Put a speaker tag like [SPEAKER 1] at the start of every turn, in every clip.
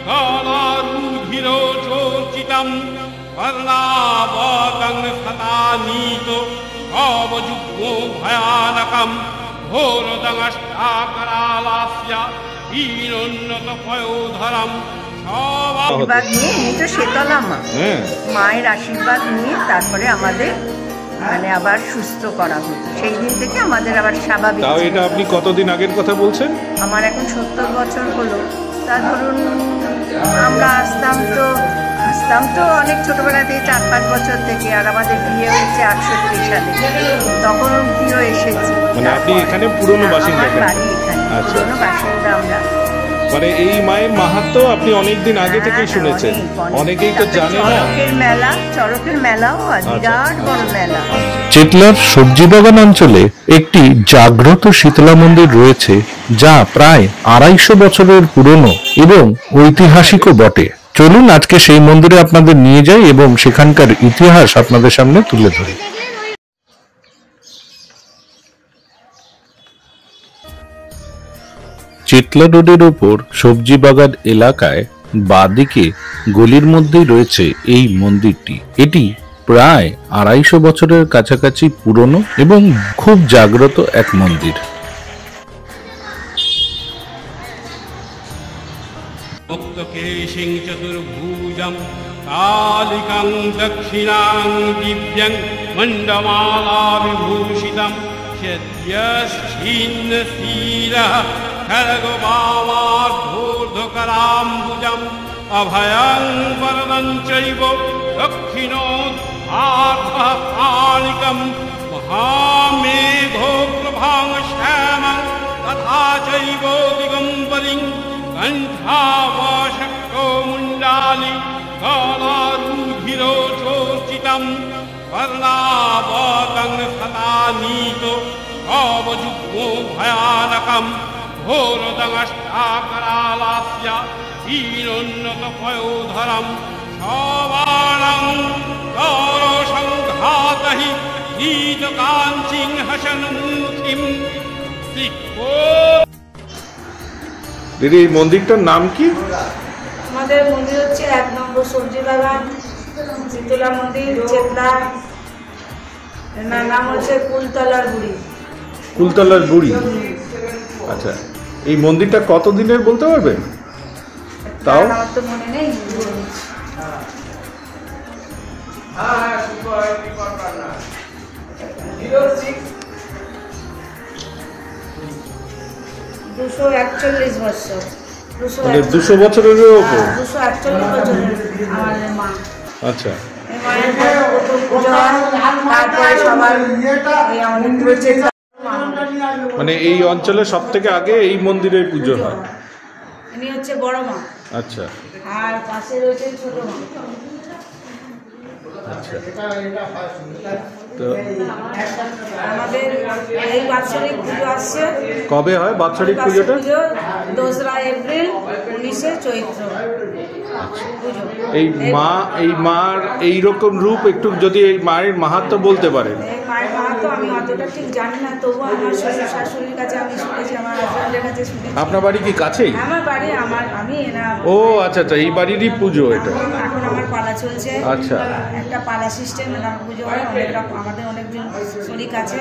[SPEAKER 1] गणारूधिरोचोचितं वर्णावतं सतानीतो भावजुग्मो भयानकं घोरदंष्टाकरालास्य दीनोन्नतपयोधरं
[SPEAKER 2] আশীর্বাদ নিয়ে তো শীতলা মা মায়ের আশীর্বাদ নিয়ে তারপরে আমাদের মানে আবার সুস্থ করা হতো। সেই দিন থেকে আমাদের আবার স্বাভাবিক।
[SPEAKER 3] তাও এটা আপনি কতদিন আগের কথা বলছেন?
[SPEAKER 2] আমার এখন 70 বছর হলো। তা ধরুন আমরা আসতাম তো অনেক ছোটবেলাতেই 4-5 বছর থেকে। আর আমাদের বিয়ে হয়েছে 68 সালে, তখন অব্দিও এসেছি।
[SPEAKER 3] মানে আপনি এখানে পুরনো বাসিন্দা?
[SPEAKER 2] বাড়ি এখানে পুরনো বাসিন্দা আমরা।
[SPEAKER 3] মানে এই মায়ের মাহাত্ম্য আপনি অনেকদিন আগে থেকেই শুনেছেন, অনেকেই তো জানে না।
[SPEAKER 2] চড়কের মেলাও বিরাট বড় মেলা।
[SPEAKER 4] চেতলার সবজি বাগান অঞ্চলে একটি জাগ্রত শীতলা মন্দির রয়েছে, যা প্রায় 250 বছরের পুরনো এবং ঐতিহাসিকও বটে। চলুন আজকে সেই মন্দিরে আপনাদের নিয়ে যাই এবং সেখানকার ইতিহাস আপনাদের সামনে তুলে ধরি। চেতলা রোডের ওপর সবজি বাগান এলাকায় বাঁদিকে গলির মধ্যেই রয়েছে এই মন্দিরটি। এটি প্রায় 250 বছরের কাছাকাছি পুরনো এবং খুব জাগ্রত এক মন্দির।
[SPEAKER 1] মুক্তকেশিং চতুর্ভুজং কালিকং দক্ষিণাং দিব্যং মণ্ডমালা বিভূষিতং সদ্যশ্ছিন্নশীলঃ খড়গবামার্ধোর্ধ্বকরাম্বুজম অভয়ং বরদং চৈব দক্ষিণোদ্ধার্ধপাণিকম মহামেঘো প্রভাং শ্যামং তথা চৈব দিগম্বরিং কণ্ঠাবশক্তো মুণ্ডালি গণারুধিরোচোচিतं वर्णावतं सतानीतो भावजुग्मो भयानकं घोरदंष्टाकरालास्य दीनोन्नतपयोधरं सवाणं गौरवसङ्घातैः नीतकाञ्चिं हसन्मुखीं सिक्को।
[SPEAKER 3] দিদি এই মন্দিরটার নাম কি?
[SPEAKER 5] আমাদের মন্দির হচ্ছে 1 নম্বর সবজি বাগান শীতলা মন্দির, চেতলা। নাম হচ্ছে কুলতলার বুড়ি।
[SPEAKER 3] কুলতলার বুড়ি, আচ্ছা। এই মন্দিরটা কত দিনের বলতে পারবেন? তাও
[SPEAKER 5] আমার তো মনে নেই। 241 বছর।
[SPEAKER 3] 200 বছরেরও উপর?
[SPEAKER 5] 241 বছরের আমাদের মা।
[SPEAKER 3] আচ্ছা। মানে এই অঞ্চলে সব থেকে আগে এই মন্দিরের পুজো হয়?
[SPEAKER 5] ইনি হচ্ছে বড় মা।
[SPEAKER 3] আচ্ছা।
[SPEAKER 5] আর পাশে রয়েছে ছোট মা।
[SPEAKER 3] আচ্ছা। তো
[SPEAKER 5] আমাদের এই বাৎসরিক পুজো আসছে।
[SPEAKER 3] কবে হয় বাৎসরিক পুজোটা?
[SPEAKER 5] 2রা এপ্রিল 19শে চৈত্র।
[SPEAKER 3] এই মার এইরকম রূপ একটু যদি এই মায়ের মাহাত্ম্য বলতে পারেন।
[SPEAKER 5] মায়ের মাহাত্ম্য আমি অতটা ঠিক জানি না, তবু আমার শ্বশুর শাশুড়ির কাছে আমি শুনেছি, আমার হাজবেন্ডের কাছে শুনেছি।
[SPEAKER 3] আপনার বাড়ি কি কাছেই?
[SPEAKER 5] আমার বাড়ি আমি এনা।
[SPEAKER 3] ও আচ্ছা আচ্ছা, এই বাড়িরই পুজো এটা?
[SPEAKER 5] এখন আমার পালা চলছে।
[SPEAKER 3] আচ্ছা।
[SPEAKER 5] একটা পালা সিস্টেম পুজো হয়, অনেক রকম আমাদের অনেকজন শরিক আছে,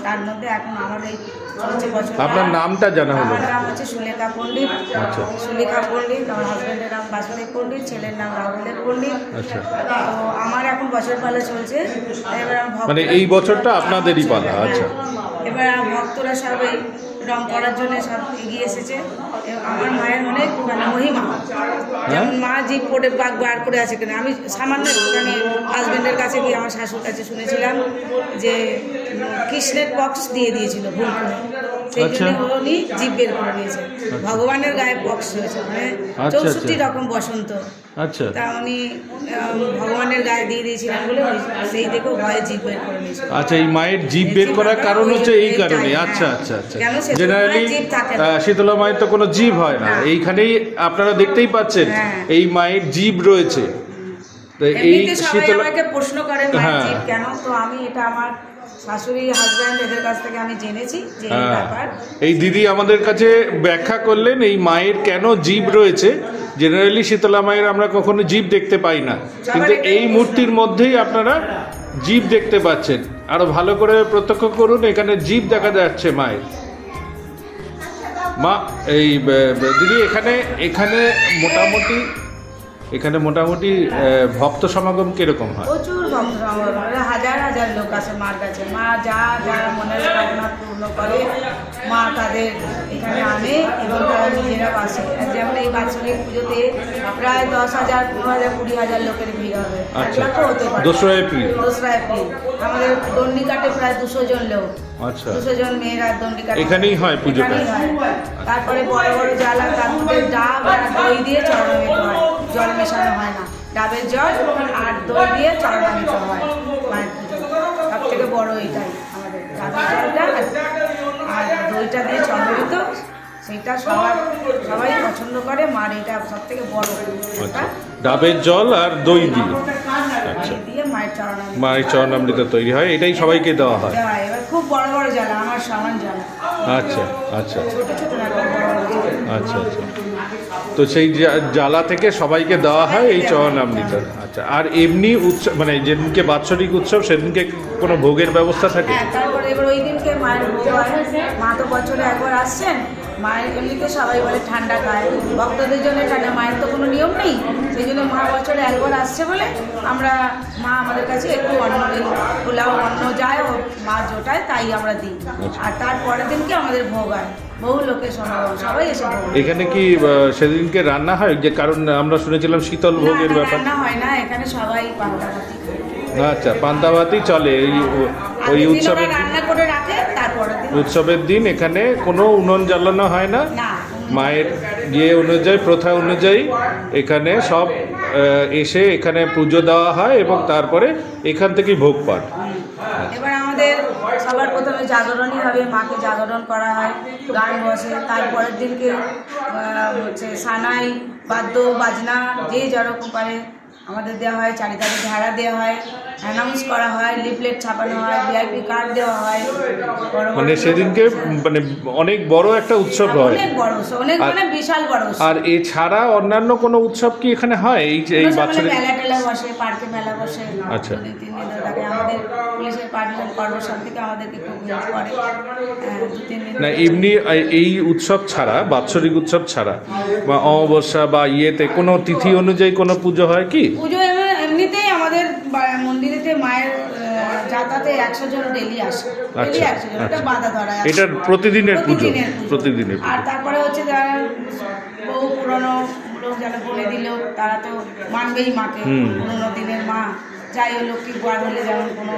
[SPEAKER 5] তার মধ্যে এখন আমার এই চলছে বছর।
[SPEAKER 3] আপনার নামটা জানা হলো?
[SPEAKER 5] আমার নাম হচ্ছে সুলেখা পণ্ডিত।
[SPEAKER 3] আচ্ছা।
[SPEAKER 5] সুলেখা পণ্ডিত, আমার হাজবেন্ডের নাম বাসুদেব পণ্ডিত, ছেলের নাম রাহুলের পণ্ডিত।
[SPEAKER 3] আচ্ছা।
[SPEAKER 5] তো আমার এখন বছর পালা চলছে। এবার
[SPEAKER 3] মানে এই বছরটা আপনাদেরই পালা? আচ্ছা।
[SPEAKER 5] এবার ভক্তরা সবাই রং করার জন্য সব এগিয়ে এসেছে। আমার মায়ের অনেক মানে মহিমা, যেমন মা জিভ পড়ে বাঘ বার করে আছে কেন। আমি সামান্য মানে হাজবেন্ডের কাছে গিয়ে আমার শাশুর কাছে শুনেছিলাম যে কৃষ্ণের পক্স দিয়ে দিয়েছিল ভুল করে, সেই জন্য উনি জিভ বের করে নিয়েছে। ভগবানের গায়ে পক্স হয়েছে, মানে 64 রকম বসন্ত।
[SPEAKER 3] আচ্ছা।
[SPEAKER 5] তা উনি ভগবানের গায়ে দিয়ে দিয়েছিলেন বলে সেই দেখেও ভয়ে জিভ বের করে নিয়েছিল।
[SPEAKER 3] আচ্ছা, এই মায়ের জিভ বের করার কারণ হচ্ছে এই কারণে? আচ্ছা আচ্ছা আচ্ছা। জেনারেলি শীতলা মায়ের তো কোনো জিভ হয় না, এইখানেই আপনারা দেখতেই পাচ্ছেন এই মায়ের জিভ রয়েছে।
[SPEAKER 5] এই শীতলা আমাকে প্রশ্ন করেন মায়ের জিভ কেন, তো আমি এটা আমার শাশুড়ি হাজব্যান্ড এদের কাছ থেকে আমি জেনেছি যে এই ব্যাপার।
[SPEAKER 3] এই দিদি আমাদের কাছে ব্যাখ্যা করলেন এই মায়ের কেন জিভ রয়েছে। জেনারেলি শীতলা মায়ের আমরা কখনো জীব দেখতে পাই না, কিন্তু এই মূর্তির মধ্যেই আপনারা জীব দেখতে পাচ্ছেন। আরো ভালো করে প্রত্যক্ষ করুন, এখানে জীব দেখা যাচ্ছে মায়ের। মা এই দিদি এখানে এখানে মোটামুটি ভক্ত সমাগম কিরকম হয়?
[SPEAKER 5] প্রচুর ভক্ত সমাগম, হাজার হাজার লোক আসে মার কাছে। মা যারা মনের কামনা পূর্ণ করে মা তাদের এখানে আনে এবং তারা নিজেরা বাসে। যেমন এই বাৎসরিক পুজোতে প্রায় 10,000, 15,000, 20,000 লোকের ভিড় হবে।
[SPEAKER 3] আচ্ছা,
[SPEAKER 5] হতে পারে।
[SPEAKER 3] 2রা এপ্রিল
[SPEAKER 5] আমাদের দণ্ডি কাটে প্রায় 200 জন লোক।
[SPEAKER 3] আচ্ছা,
[SPEAKER 5] 200 জন মেয়েরা দণ্ডি কাটে,
[SPEAKER 3] এখানেই হয় পুজোটা।
[SPEAKER 5] তারপরে বড় বড় জ্বালা, তার মধ্যে ডাব আর দই দিয়ে চরণামিত হয়, জল মেশানো হয় না। ডাবের জল আর দই দিয়ে চরণামিত হয় মায়ের পুজো। সব থেকে বড় এটাই আমাদের, ডাবের জলটা আর দইটা দিয়ে চরণামিত, সেটা সবাই পছন্দ করে। মার এটা সব থেকে বড়,
[SPEAKER 3] ডাবের জল আর দই দিয়ে মায়ের চরণামৃত তৈরি হয়, এটাই সবাইকে দেওয়া হয়।
[SPEAKER 5] এবার খুব বড় বড় জ্বালা, আমার সামান জ্বালা।
[SPEAKER 3] আচ্ছা আচ্ছা আচ্ছা আচ্ছা, তো সেই জ্বালা থেকে সবাইকে দেওয়া হয় এই চরণামৃত। আচ্ছা, আর এমনি উৎসব মানে যেদিনকে বাৎসরিক উৎসব সেদিনকে কোনো ভোগের ব্যবস্থা থাকে?
[SPEAKER 5] হ্যাঁ, তারপরে এবার ওই দিনকে মায়ের ভোগ হয়। মা তো বছরে একবার আসছেন, মায়ের এমনিতে সবাই বলে ঠান্ডা খায়, ভক্তদের জন্য ঠান্ডা। মায়ের তো কোনো নিয়ম নেই, সেই জন্য মা বছরে একবার আসছে বলে আমরা মা আমাদের কাছে একটু অন্ন দিই, পোলাও অন্ন যায়, ও মা জোটায় তাই আমরা দিই। আর তারপরের দিনকে আমাদের ভোগ হয়, বহু লোকের সমাগম, সবাই এসে ভোগ।
[SPEAKER 3] এখানে কি সেদিনকে রান্না হয়? যে কারণ আমরা শুনেছিলাম শীতল ভোগের ব্যাপার।
[SPEAKER 5] রান্না হয় না, এখানে সবাই পান্তাভাতি।
[SPEAKER 3] আচ্ছা, পান্তাভাতি চলে ওই উৎসবের
[SPEAKER 5] রান্না করে রাখে। তারপরে
[SPEAKER 3] উৎসবের দিন এখানে কোনো উনুন জ্বালানো হয় না, মায়ের অনুযায়ী, প্রথা অনুযায়ী এখানে সব এসে এখানে পুজো দেওয়া হয় এবং তারপরে এখান থেকেই ভোগ পান।
[SPEAKER 5] এবার আমাদের সবার প্রথমে জাগরণই হবে, মাকে জাগরণ করা হয়, গান বসে। তারপরের দিনকে হচ্ছে সানাই, বাদ্য বাজনা যে যেরকম পারে আমাদের দেওয়া হয়, চারিধারে ঢাড়া দেওয়া হয়, অ্যানাউন্স করা হয়, লিফলেট ছাপানো হয়, ভিআইপি কার্ড দেওয়া হয়।
[SPEAKER 3] মানে সেদিনকে মানে অনেক বড় একটা উৎসব হয়,
[SPEAKER 5] অনেক বড়, অনেক মানে বিশাল বড়।
[SPEAKER 3] আর এছাড়া অন্যান্য কোনো উৎসব কি এখানে হয়? এই বাৎসরিক
[SPEAKER 5] মেলা টেলা বসে, পার্কে মেলা বসে।
[SPEAKER 3] আচ্ছা,
[SPEAKER 5] 2-3 দিন ধরে থাকে। আমাদের পুলিশের পার্টিশন কর্পোরেশন থেকে আমাদেরকে খুব হেল্প করে। 2-3 দিন
[SPEAKER 3] না, এমনি এই উৎসব ছাড়া, বাৎসরিক উৎসব ছাড়া বা অমাবস্যা বা ইয়েতে কোনো তিথি অনুযায়ী কোনো পুজো হয় কি?
[SPEAKER 5] পুজো এমনিতেই আমাদের মন্দিরেতে মায়ের যাতায়াতে 100 জন ডেলি আসে। ডেলি 100 জন, এটা বাধা ধরা।
[SPEAKER 3] এটা প্রতিদিনের পুজো, প্রতিদিনের।
[SPEAKER 5] আর তারপরে হচ্ছে যারা বহু পুরনো লোক যারা বলে দিল, তারা তো মানবেই মাকে। পুরোনো দিনের মা, যাই হলো কি বার হলে, যেমন কোনো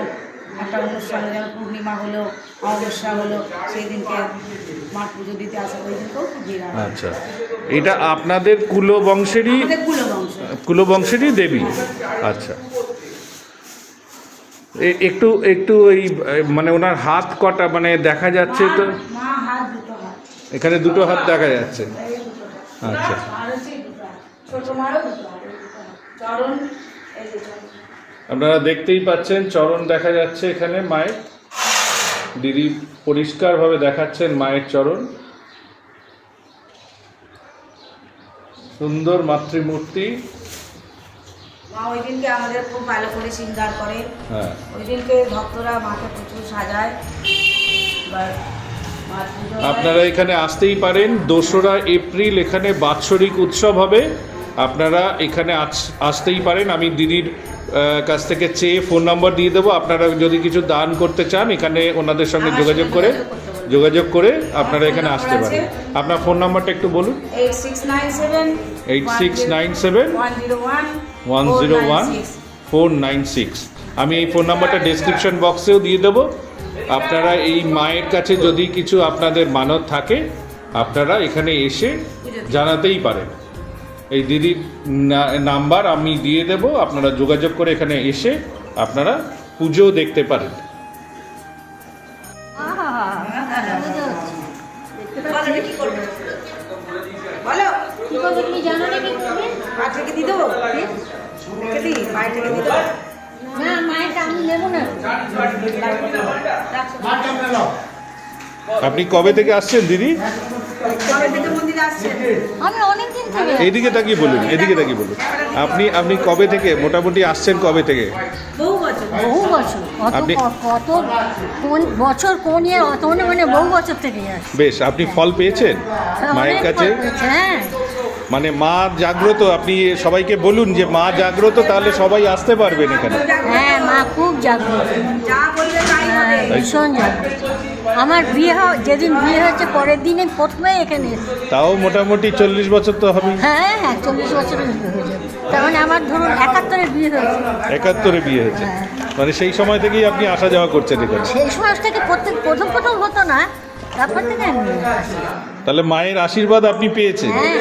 [SPEAKER 5] একটা অনুষ্ঠান, যেমন পূর্ণিমা হলো, অমাবস্যা হলো, সেই দিনকে মা পুজো দিতে আসে, ওই দিনকেও খুব ভিড় হয়।
[SPEAKER 3] আচ্ছা, এটা আপনাদের কুলবংশেরই দেবী? আচ্ছা, একটু একটু ওই মানে ওনার হাত কটা মানে দেখা যাচ্ছে তো? এখানে 2টো হাত দেখা যাচ্ছে। আচ্ছা, আপনারা দেখতেই পাচ্ছেন চরণ দেখা যাচ্ছে এখানে মায়ের। দিদি পরিষ্কারভাবে দেখাচ্ছেন মায়ের চরণ। সুন্দর মাতৃমূর্তি।
[SPEAKER 5] মা ওই দিনকে আমাদের খুব ভালো করে শৃঙ্গার করে।
[SPEAKER 3] হ্যাঁ,
[SPEAKER 5] ওই দিনকে ভক্তরা মাকে প্রচুর সাজায়।
[SPEAKER 3] আপনারা এখানে আসতেই পারেন। 2রা এপ্রিল এখানে বাৎসরিক উৎসব হবে, আপনারা এখানে আসতেই পারেন। আমি দিদির কাছ থেকে চেয়ে ফোন নম্বর দিয়ে দেবো। আপনারা যদি কিছু দান করতে চান, এখানে ওনাদের সঙ্গে যোগাযোগ করে আপনারা এখানে আসতে পারেন। আপনার ফোন নাম্বারটা একটু বলুন। 8697-101-496। আমি এই ফোন নাম্বারটা ডেসক্রিপশন বক্সেও দিয়ে দেবো। আপনারা এই মায়ের কাছে যদি কিছু আপনাদের মানত থাকে, আপনারা এখানে এসে জানাতেই পারেন। এই দিদির নাম্বার আমি দিয়ে দেব, আপনারা যোগাযোগ করে এখানে এসে আপনারা পুজো দেখতে পারেন। আপনি কবে থেকে আসছেন দিদি?
[SPEAKER 5] কবে থেকে মন্দিরে আসছেন?
[SPEAKER 6] আমি অনেকদিন থেকে
[SPEAKER 3] এইদিকে তাকিয়ে বলুন, এদিকে তাকিয়ে বলুন। আপনি কবে থেকে মোটামুটি আসছেন, কবে থেকে?
[SPEAKER 5] বহু বছর।
[SPEAKER 6] বহু বছর,
[SPEAKER 3] আপনি-
[SPEAKER 6] কত কোন বছর কোন ইয়ে অত মানে বহু বছর থেকে আসি।
[SPEAKER 3] বেশ, আপনি ফল পেয়েছেন মায়ের
[SPEAKER 6] অনেক
[SPEAKER 3] কাছে?
[SPEAKER 6] ফল পেয়েছি, হ্যাঁ।
[SPEAKER 3] মানে মা জাগ্রত, আপনি সবাইকে বলুন যে মা জাগ্রত, তাহলে সবাই আসতে পারবেন এখানে।
[SPEAKER 6] হ্যাঁ, মা খুব জাগ্রত,
[SPEAKER 5] যা বলবে তাই হবে।
[SPEAKER 6] ভীষণ জাগ্রত। আমার বিয়ে যেদিন বিয়ে হয়েছে পরের দিনে প্রথমে এখানে এসেছি।
[SPEAKER 3] তাও মোটামুটি 40 বছর তো হবে।
[SPEAKER 6] হ্যাঁ হ্যাঁ, 40 বছরের বিয়ে হয়ে যাবে। তার মানে আমার ধরুন 71-এ বিয়ে হয়েছে।
[SPEAKER 3] 71-এ বিয়ে হয়েছে, মানে সেই সময় থেকেই আপনি আসা যাওয়া করছেন এখানে।
[SPEAKER 6] সেই সময় থেকে প্রথম হতো না, তারপর থেকে আমি আসি।
[SPEAKER 3] তাহলে মায়ের আশীর্বাদ আপনি পেয়েছেন।
[SPEAKER 6] হ্যাঁ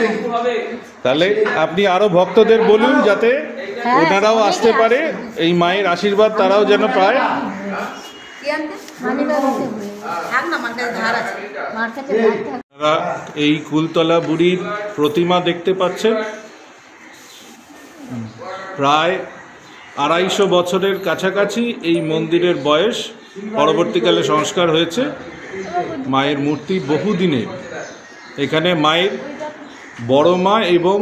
[SPEAKER 3] তাহলে আপনি আরো ভক্তদের বলুন যাতে
[SPEAKER 6] হ্যাঁ,
[SPEAKER 3] ওনারাও
[SPEAKER 6] অনেকে
[SPEAKER 3] আসতে পারে, এই মায়ের আশীর্বাদ তারাও যেন পায়।
[SPEAKER 6] মানিব্যাগেতে
[SPEAKER 5] থাক না, আমার কাছে ধার আছে।
[SPEAKER 6] মার কাছে রাখতে হবে।
[SPEAKER 3] আপনারা এই কুলতলা বুড়ির প্রতিমা দেখতে পাচ্ছেন, প্রায় 250 বছরের কাছাকাছি এই মন্দিরের বয়স। পরবর্তীকালে সংস্কার হয়েছে। মায়ের মূর্তি বহুদিনের। এখানে মায়ের বড় মা এবং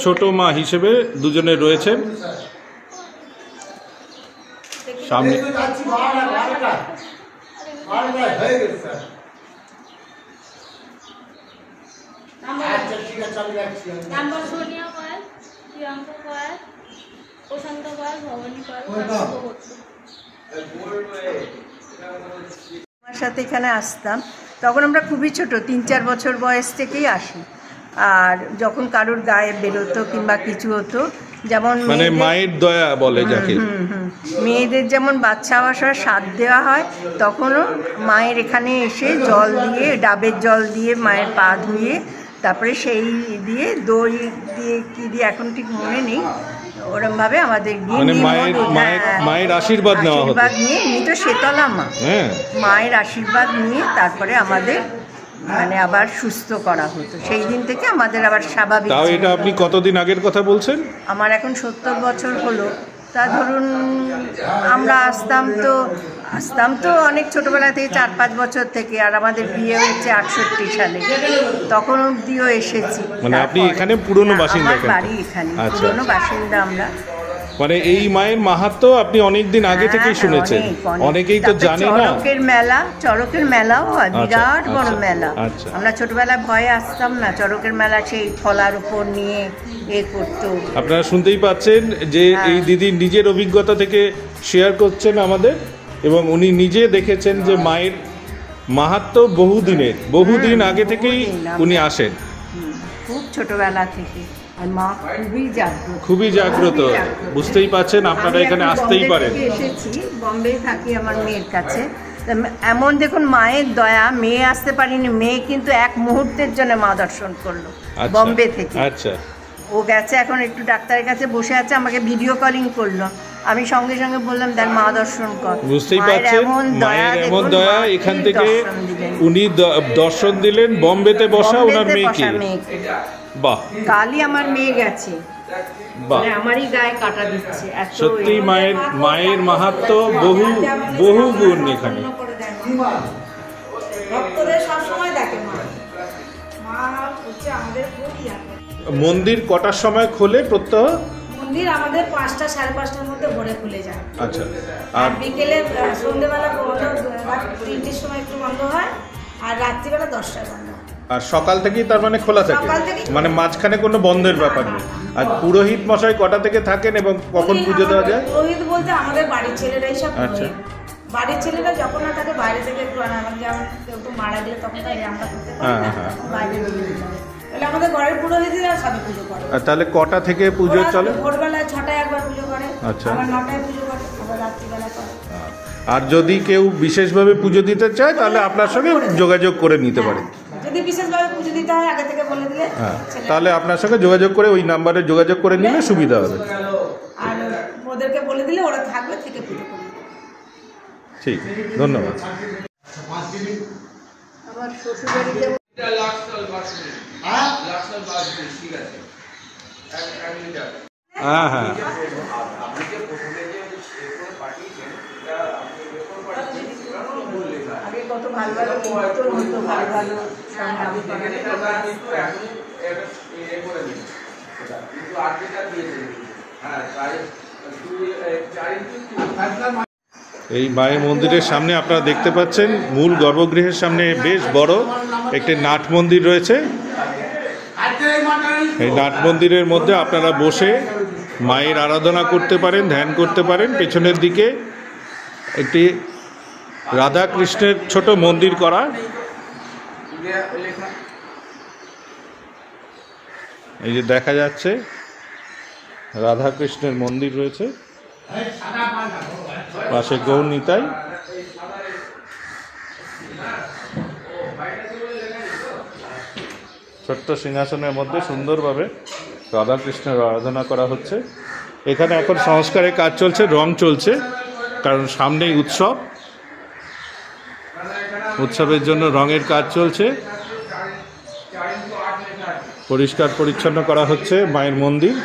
[SPEAKER 3] ছোট মা হিসেবে দুজনে রয়েছেন। সামনে
[SPEAKER 7] নাম্বার সোনিয়া পাল, প্রিয়াঙ্কা পাল, প্রশান্ত পাল, ভবানী পাল,
[SPEAKER 2] আমার সাথে এখানে আসতাম, তখন আমরা খুবই ছোট, 3-4 বছর বয়স থেকেই আসি। আর যখন কারোর গায়ে বেরোতো কিংবা কিছু হতো, যেমন
[SPEAKER 3] মানে মায়ের দয়া বলে যাকে,
[SPEAKER 2] মেয়েদের যেমন বাচ্চা আসার স্বাদ দেওয়া হয়, তখনও মায়ের এখানে এসে জল দিয়ে, ডাবের জল দিয়ে মায়ের পা ধুয়ে, তারপরে সেই দিয়ে দই দিয়ে কি দিয়ে এখন ঠিক মনে নেই, ওরমভাবে আমাদের দিয়ে
[SPEAKER 3] মানে
[SPEAKER 2] নির্মল-
[SPEAKER 3] মায়ের আশীর্বাদ নেওয়া হতো।
[SPEAKER 2] আশীর্বাদ নিয়ে, এমনি তো শীতলা মা,
[SPEAKER 3] হ্যাঁ,
[SPEAKER 2] মায়ের আশীর্বাদ নিয়ে তারপরে আমাদের মানে আবার সুস্থ করা হতো। সেই দিন থেকে আমাদের আবার স্বাভাবিক
[SPEAKER 3] তাও
[SPEAKER 2] ছিল।
[SPEAKER 3] এটা আপনি কতদিন আগের কথা বলছেন?
[SPEAKER 2] আমার এখন 70 বছর হলো। তা ধরুন আমরা আসতাম তো অনেক ছোটবেলা থেকে, 4-5 বছর থেকে। আর আমাদের বিয়ে হয়েছে 68 সালে, তখন অব্দিও এসেছি।
[SPEAKER 3] মানে আপনি
[SPEAKER 2] তারপর-
[SPEAKER 3] এখানে পুরনো
[SPEAKER 2] হ্যাঁ,
[SPEAKER 3] বাসিন্দা
[SPEAKER 2] আমার
[SPEAKER 3] এখানে?
[SPEAKER 2] বাড়ি এখানে,
[SPEAKER 3] আচ্ছা।
[SPEAKER 2] পুরনো বাসিন্দা আমরা।
[SPEAKER 3] মানে এই মায়ের মাহাত্ম্য আপনি অনেক দিন আগে থেকেই
[SPEAKER 2] হ্যাঁ,
[SPEAKER 3] শুনেছেন,
[SPEAKER 2] অনেক।
[SPEAKER 3] অনেকেই তো
[SPEAKER 2] তারপরে
[SPEAKER 3] জানে না।
[SPEAKER 2] চড়কের মেলাও হয়,
[SPEAKER 3] আচ্ছা,
[SPEAKER 2] বিরাট বড়
[SPEAKER 3] আচ্ছা,
[SPEAKER 2] মেলা।
[SPEAKER 3] আচ্ছা।
[SPEAKER 2] আমরা ছোটবেলায় ভয়ে আসতাম না, চড়কের মেলা সেই থলার উপর নিয়ে করতো।
[SPEAKER 3] আপনারা শুনতেই পাচ্ছেন যে
[SPEAKER 2] হ্যাঁ।
[SPEAKER 3] এই দিদি নিজের অভিজ্ঞতা থেকে শেয়ার করছেন আমাদের, এবং উনি নিজে দেখেছেন যে মায়ের মাহাত্ম্য বহুদিন আগে থেকেই উনি আসেন।
[SPEAKER 2] খুব ছোটবেলা থেকে। আর মা
[SPEAKER 3] খুবই জাগ্রত, বুঝতেই পাচ্ছেন। আপনারা
[SPEAKER 2] আমি
[SPEAKER 3] এখানে
[SPEAKER 2] এখন
[SPEAKER 3] আসতেই
[SPEAKER 2] বম্বে
[SPEAKER 3] পারেন।
[SPEAKER 2] থেকে এসেছি, বম্বে থাকি আমার মেয়ের কাছে। তা এমন দেখুন মায়ের দয়া, মেয়ে আসতে পারিনি, মেয়ে কিন্তু এক মুহূর্তের জন্য মা দর্শন করলো
[SPEAKER 3] আচ্ছা,
[SPEAKER 2] বম্বে থেকে।
[SPEAKER 3] আচ্ছা,
[SPEAKER 2] ও গেছে, এখন একটু ডাক্তারের কাছে বসে আছে, আমাকে ভিডিও কলিং করলো। আমি সঙ্গে সঙ্গে বললাম দেখ মা দর্শন কর।
[SPEAKER 3] বুঝতেই
[SPEAKER 2] মায়ের
[SPEAKER 3] পাচ্ছেন
[SPEAKER 2] এমন
[SPEAKER 3] মায়ের
[SPEAKER 2] দেখুন,
[SPEAKER 3] এমন দয়া।
[SPEAKER 2] মা
[SPEAKER 3] এখান
[SPEAKER 2] কি
[SPEAKER 3] থেকে
[SPEAKER 2] দর্শন দিলেন।
[SPEAKER 3] উনি দর্শন দিলেন বম্বেতে বসা ওনার
[SPEAKER 2] বম্বেতে
[SPEAKER 3] মেয়েকে।
[SPEAKER 2] বসা মেয়েকে।
[SPEAKER 3] বাহ,
[SPEAKER 2] কালই আমার মেয়ে গেছে,
[SPEAKER 3] বাহ,
[SPEAKER 2] মানে আমারই গায়ে কাটা দিচ্ছে। এত
[SPEAKER 3] সত্যি মায়ের মাহাত্ম্য বহু গুণ এখানে।
[SPEAKER 5] ভক্তদের সবসময় দেখে মা। মা হচ্ছে আমাদের খুবই আপন।
[SPEAKER 3] মন্দির কটার সময় খোলে প্রত্যহ?
[SPEAKER 5] মন্দির আমাদের 5টা 5:30টার মধ্যে ভোরে খুলে যায়।
[SPEAKER 3] আচ্ছা,
[SPEAKER 5] আর
[SPEAKER 3] আর
[SPEAKER 5] বিকেলে সন্ধ্যেবেলা বন্ধ, রাত 3টের সময় একটু বন্ধ হয়, আর রাত্রিবেলা 10টায় বন্ধ হয়।
[SPEAKER 3] আর সকাল থেকেই তার মানে খোলা থাকে,
[SPEAKER 5] সকাল থেকেই।
[SPEAKER 3] মানে মাঝখানে কোনো বন্ধের ব্যাপার নেই। আর পুরোহিত মশাই কটা থেকে থাকেন এবং কখন পুজো দেওয়া যায়?
[SPEAKER 5] পুরোহিত বলতে আমাদের বাড়ির ছেলেরাই সব
[SPEAKER 3] আচ্ছা।
[SPEAKER 5] পুরোহিত। বাড়ির ছেলেরা যখন না থাকে বাইরে থেকে একটু আনা, আমার যেমন কেউ তো মারা গেলে তখন তাই আমরা করতে পারি না,
[SPEAKER 3] হ্যাঁ।
[SPEAKER 5] তখন বাইরে দিয়ে দিতে হয়। তাহলে আমাদের ঘরের পুরোহিতরা সবে পুজো করে।
[SPEAKER 3] আর তাহলে কটা থেকে পুজো
[SPEAKER 5] ওরা
[SPEAKER 3] চলে?
[SPEAKER 5] ভোরবেলায় 6টায় একবার পুজো করে,
[SPEAKER 3] আচ্ছা।
[SPEAKER 5] আবার 9টায় পুজো করে, আবার রাত্রিবেলা করে।
[SPEAKER 3] আর যদি কেউ বিশেষভাবে পুজো দিতে চায় তাহলে আপনার সঙ্গে যোগাযোগ করে নিতে পারে।
[SPEAKER 5] যদি বিশেষভাবে পুজো দিতে হয় আগে থেকে বলে দিলে
[SPEAKER 3] হ্যাঁ,
[SPEAKER 5] ছেলে-
[SPEAKER 3] তাহলে আপনার সঙ্গে যোগাযোগ করে ওই নাম্বারে যোগাযোগ করে নিলে সুবিধা হবে।
[SPEAKER 5] আর ওদেরকে বলে দিলে ওরা থাকবে, থেকে পুজো করবে।
[SPEAKER 3] ঠিক, ধন্যবাদ।
[SPEAKER 2] আমার শ্বশুরবাড়িতে
[SPEAKER 3] হ্যাঁ, হ্যাঁ,
[SPEAKER 2] আগে কত ভালো ভালো কীর্তন হতো, ভালো ভালো সব নাম করা।
[SPEAKER 3] এই মায়ের মন্দিরের সামনে আপনারা দেখতে পাচ্ছেন মূল গর্ভগৃহের সামনে বেশ বড় একটি নাট মন্দির রয়েছে। এই নাট মন্দিরের মধ্যে আপনারা বসে মায়ের আরাধনা করতে পারেন, ধ্যান করতে পারেন। পেছনের দিকে একটি রাধা কৃষ্ণের ছোট মন্দির করা। এই যে দেখা যাচ্ছে রাধা কৃষ্ণের মন্দির রয়েছে, পাশে গৌর নিতাই। ছোট্ট সিংহাসনের মধ্যে সুন্দরভাবে রাধা কৃষ্ণের আরাধনা করা হচ্ছে। এখানে এখন সংস্কারের কাজ চলছে, রং চলছে, কারণ সামনেই উৎসব। উৎসবের জন্য রঙের কাজ চলছে। পরিষ্কার পরিচ্ছন্ন করা হচ্ছে মায়ের মন্দির।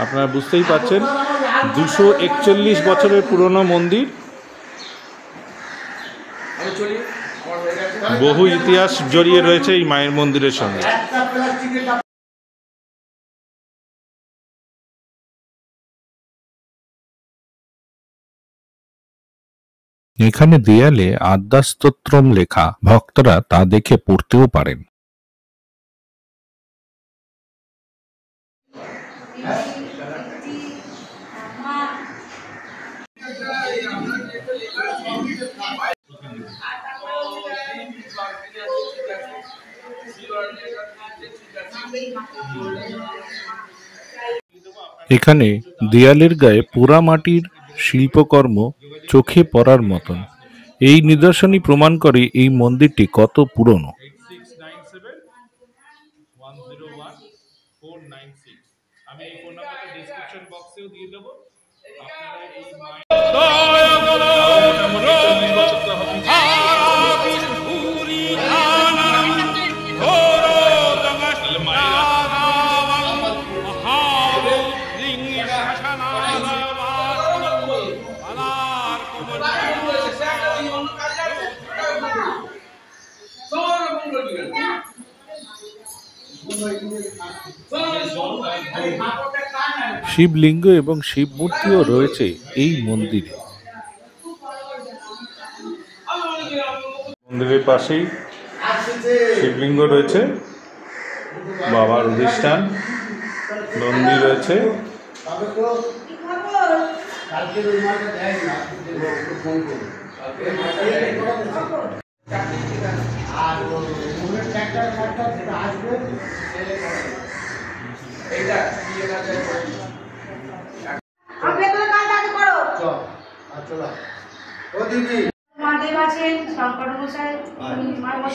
[SPEAKER 3] আপনারা বুঝতেই পাচ্ছেন 241 বছরের পুরনো মন্দির, বহু ইতিহাস জড়িয়ে রয়েছে এই মায়ের মন্দিরের সঙ্গে।
[SPEAKER 4] এখানে দেয়ালে আদ্যাস্তোত্রম লেখা, ভক্তরা তা দেখে পড়তেও পারেন। এখানে দেয়ালের গায়ে পোড়া মাটির শিল্পকর্ম চোখে পড়ার মতন। এই নিদর্শনই প্রমাণ করে এই মন্দিরটি কত পুরনো।
[SPEAKER 3] 8696101496 আমি এই ফোন নাম্বারটা ডেসক্রিপশন বক্সেও দিয়ে দেবো।
[SPEAKER 4] শিবলিঙ্গ এবং শিব মূর্তিও রয়েছে এই মন্দিরে।
[SPEAKER 3] মন্দিরের পাশেই শিবলিঙ্গ রয়েছে, বাবার অধিষ্ঠান, নন্দী রয়েছে।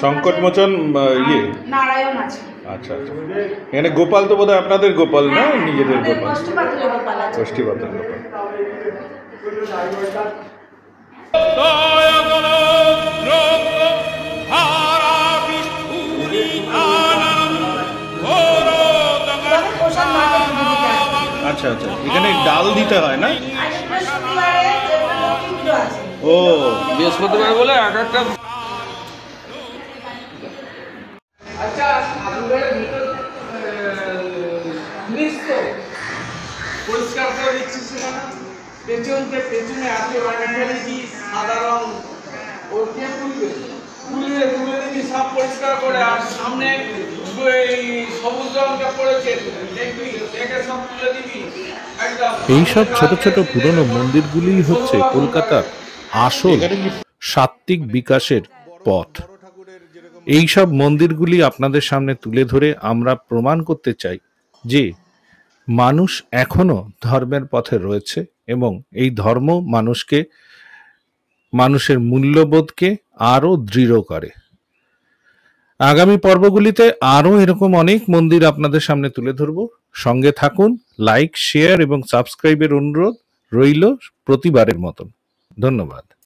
[SPEAKER 3] সংকটমোচন ইয়ে
[SPEAKER 5] নারায়ণ আছে।
[SPEAKER 3] আচ্ছা আচ্ছা, এখানে গোপাল তো বোধহয় আপনাদের গোপাল না, নিজেদের গোপাল? ষষ্ঠী পাত্রের গোপাল। আচ্ছা আচ্ছা, এখানে ডাল দিতে হয় না? ও
[SPEAKER 8] বৃহস্পতিবার বলে এক একটা। আচ্ছা, আপনাদের ভিতর পরিষ্কার করে দিচ্ছি সেখানে পেছনে আপনি ফেলেছি সাদা রং, ওকে তুলে দিবি সব পরিষ্কার করে। আর সামনে এই সবুজ রংটা পড়েছে, দেখবি দেখে সব তুলে দিবি একদম।
[SPEAKER 4] এইসব ছোট ছোট পুরনো মন্দিরগুলি হচ্ছে কলকাতার আসল সাত্ত্বিক বিকাশের পথ। এইসব মন্দিরগুলি আপনাদের সামনে তুলে ধরে আমরা প্রমাণ করতে চাই যে মানুষ এখনো ধর্মের পথে রয়েছে এবং এই ধর্ম মানুষের মূল্যবোধকে আরো দৃঢ় করে। আগামী পর্বগুলিতে আরো এরকম অনেক মন্দির আপনাদের সামনে তুলে ধরব। সঙ্গে থাকুন। লাইক, শেয়ার এবং সাবস্ক্রাইবের অনুরোধ রইল প্রতিবারের মতন। ধন্যবাদ।